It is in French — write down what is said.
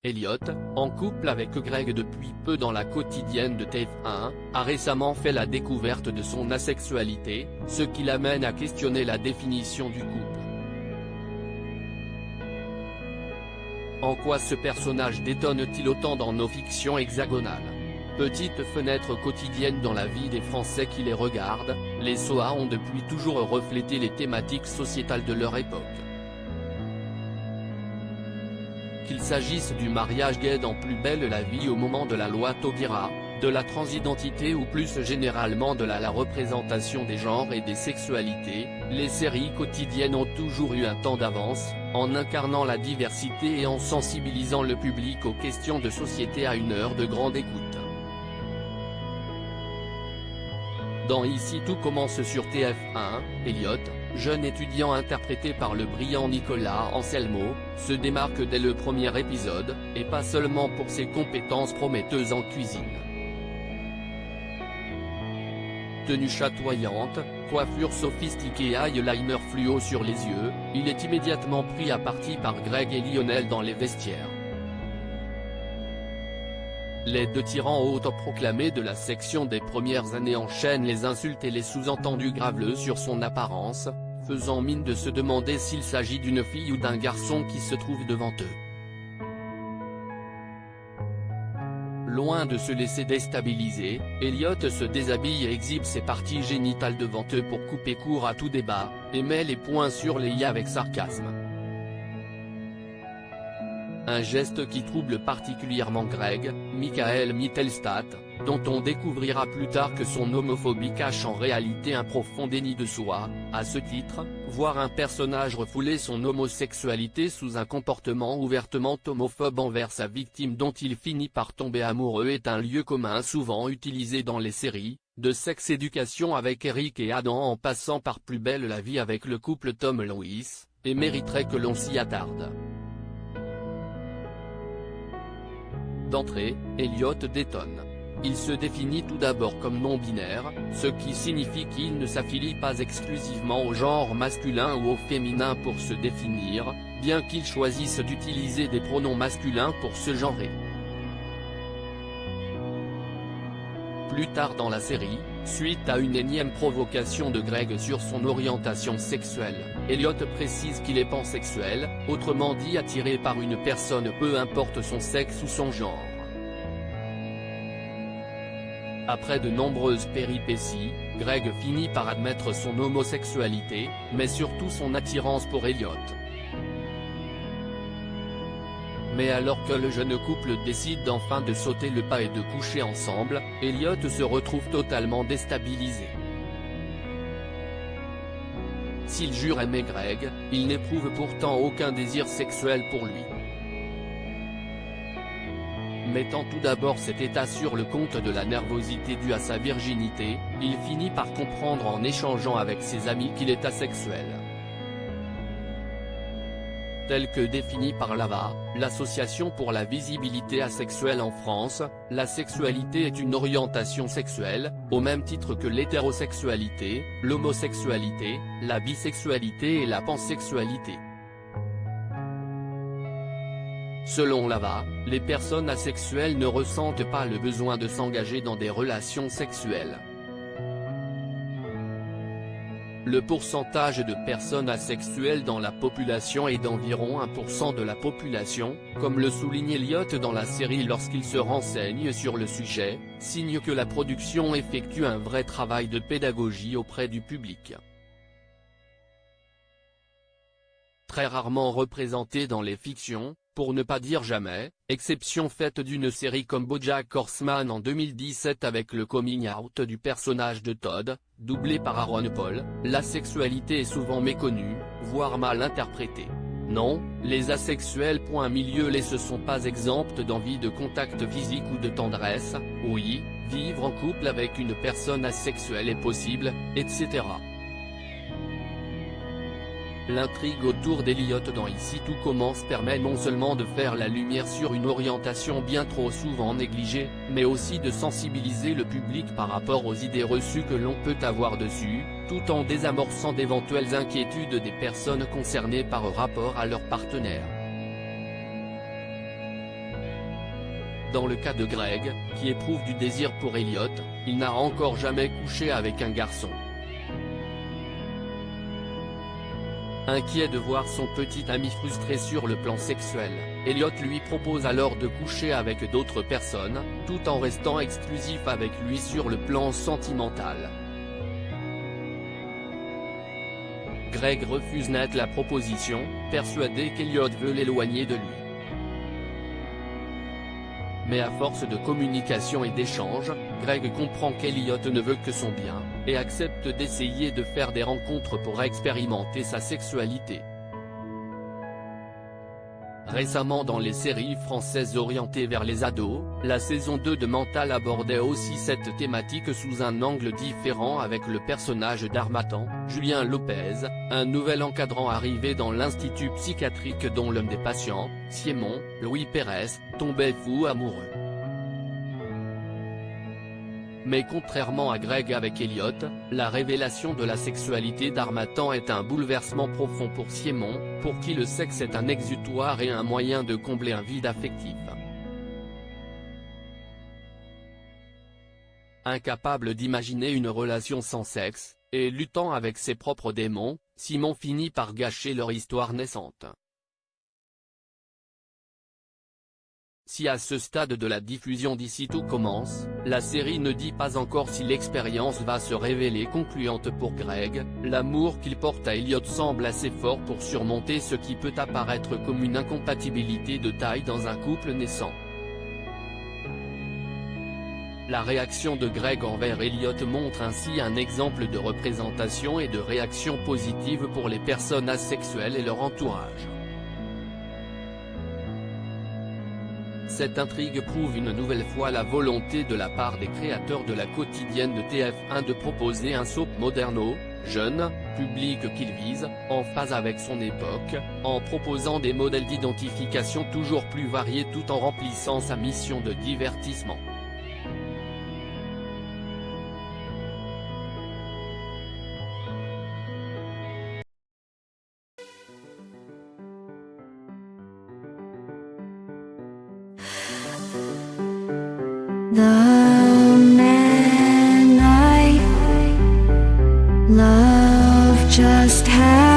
Elliot, en couple avec Greg depuis peu dans la quotidienne de TF1, a récemment fait la découverte de son asexualité, ce qui l'amène à questionner la définition du couple. En quoi ce personnage détonne-t-il autant dans nos fictions hexagonales? Petite fenêtre quotidienne dans la vie des Français qui les regardent, les SOA ont depuis toujours reflété les thématiques sociétales de leur époque. Qu'il s'agisse du mariage gay dans Plus belle la vie au moment de la loi Taubira, de la transidentité ou plus généralement de la représentation des genres et des sexualités, les séries quotidiennes ont toujours eu un temps d'avance, en incarnant la diversité et en sensibilisant le public aux questions de société à une heure de grande écoute. Dans Ici tout commence sur TF1, Elliot, jeune étudiant interprété par le brillant Nicolas Anselmo, se démarque dès le premier épisode, et pas seulement pour ses compétences prometteuses en cuisine. Tenue chatoyante, coiffure sophistiquée et eyeliner fluo sur les yeux, il est immédiatement pris à partie par Greg et Lionel dans les vestiaires. Les deux tyrans autoproclamés de la section des premières années enchaînent les insultes et les sous-entendus graveleux sur son apparence, faisant mine de se demander s'il s'agit d'une fille ou d'un garçon qui se trouve devant eux. Loin de se laisser déstabiliser, Elliot se déshabille et exhibe ses parties génitales devant eux pour couper court à tout débat, et met les points sur les i avec sarcasme. Un geste qui trouble particulièrement Greg, Michael Mittelstadt, dont on découvrira plus tard que son homophobie cache en réalité un profond déni de soi. À ce titre, voir un personnage refouler son homosexualité sous un comportement ouvertement homophobe envers sa victime dont il finit par tomber amoureux est un lieu commun souvent utilisé dans les séries, de Sex Education avec Eric et Adam en passant par Plus belle la vie avec le couple Tom Lewis, et mériterait que l'on s'y attarde. D'entrée, Elliot détonne. Il se définit tout d'abord comme non-binaire, ce qui signifie qu'il ne s'affilie pas exclusivement au genre masculin ou au féminin pour se définir, bien qu'il choisisse d'utiliser des pronoms masculins pour se genrer. Plus tard dans la série, suite à une énième provocation de Greg sur son orientation sexuelle, Elliot précise qu'il est pansexuel, autrement dit attiré par une personne peu importe son sexe ou son genre. Après de nombreuses péripéties, Greg finit par admettre son homosexualité, mais surtout son attirance pour Elliot. Mais alors que le jeune couple décide enfin de sauter le pas et de coucher ensemble, Elliot se retrouve totalement déstabilisé. S'il jure aimer Greg, il n'éprouve pourtant aucun désir sexuel pour lui. Mettant tout d'abord cet état sur le compte de la nervosité due à sa virginité, il finit par comprendre en échangeant avec ses amis qu'il est asexuel. Tel que défini par l'AVA, l'Association pour la visibilité asexuelle en France, la sexualité est une orientation sexuelle, au même titre que l'hétérosexualité, l'homosexualité, la bisexualité et la pansexualité. Selon l'AVA, les personnes asexuelles ne ressentent pas le besoin de s'engager dans des relations sexuelles. Le pourcentage de personnes asexuelles dans la population est d'environ 1% de la population, comme le souligne Elliot dans la série lorsqu'il se renseigne sur le sujet, signe que la production effectue un vrai travail de pédagogie auprès du public. Très rarement représenté dans les fictions, pour ne pas dire jamais, exception faite d'une série comme BoJack Horseman en 2017 avec le coming out du personnage de Todd, doublé par Aaron Paul, la sexualité est souvent méconnue, voire mal interprétée. Non, les asexuels ne sont pas exemptes d'envie de contact physique ou de tendresse, oui, vivre en couple avec une personne asexuelle est possible, etc. L'intrigue autour d'Elliot dans Ici tout commence permet non seulement de faire la lumière sur une orientation bien trop souvent négligée, mais aussi de sensibiliser le public par rapport aux idées reçues que l'on peut avoir dessus, tout en désamorçant d'éventuelles inquiétudes des personnes concernées par rapport à leur partenaire. Dans le cas de Greg, qui éprouve du désir pour Elliot, il n'a encore jamais couché avec un garçon. Inquiet de voir son petit ami frustré sur le plan sexuel, Elliot lui propose alors de coucher avec d'autres personnes, tout en restant exclusif avec lui sur le plan sentimental. Greg refuse net la proposition, persuadé qu'Elliot veut l'éloigner de lui. Mais à force de communication et d'échanges, Greg comprend qu'Elliot ne veut que son bien, et accepte d'essayer de faire des rencontres pour expérimenter sa sexualité. Récemment dans les séries françaises orientées vers les ados, la saison 2 de Mental abordait aussi cette thématique sous un angle différent avec le personnage d'Harmattan, Julien Lopez, un nouvel encadrant arrivé dans l'institut psychiatrique dont l'un des patients, Siemon, Louis Pérez, tombait fou amoureux. Mais contrairement à Greg avec Elliot, la révélation de la sexualité d'Harmattan est un bouleversement profond pour Siemon, pour qui le sexe est un exutoire et un moyen de combler un vide affectif. Incapable d'imaginer une relation sans sexe, et luttant avec ses propres démons, Simon finit par gâcher leur histoire naissante. Si à ce stade de la diffusion d'ici tout commence, la série ne dit pas encore si l'expérience va se révéler concluante pour Greg, l'amour qu'il porte à Elliot semble assez fort pour surmonter ce qui peut apparaître comme une incompatibilité de taille dans un couple naissant. La réaction de Greg envers Elliot montre ainsi un exemple de représentation et de réaction positive pour les personnes asexuelles et leur entourage. Cette intrigue prouve une nouvelle fois la volonté de la part des créateurs de la quotidienne de TF1 de proposer un soap moderno, jeune, public qu'il vise, en phase avec son époque, en proposant des modèles d'identification toujours plus variés tout en remplissant sa mission de divertissement. The man I love just had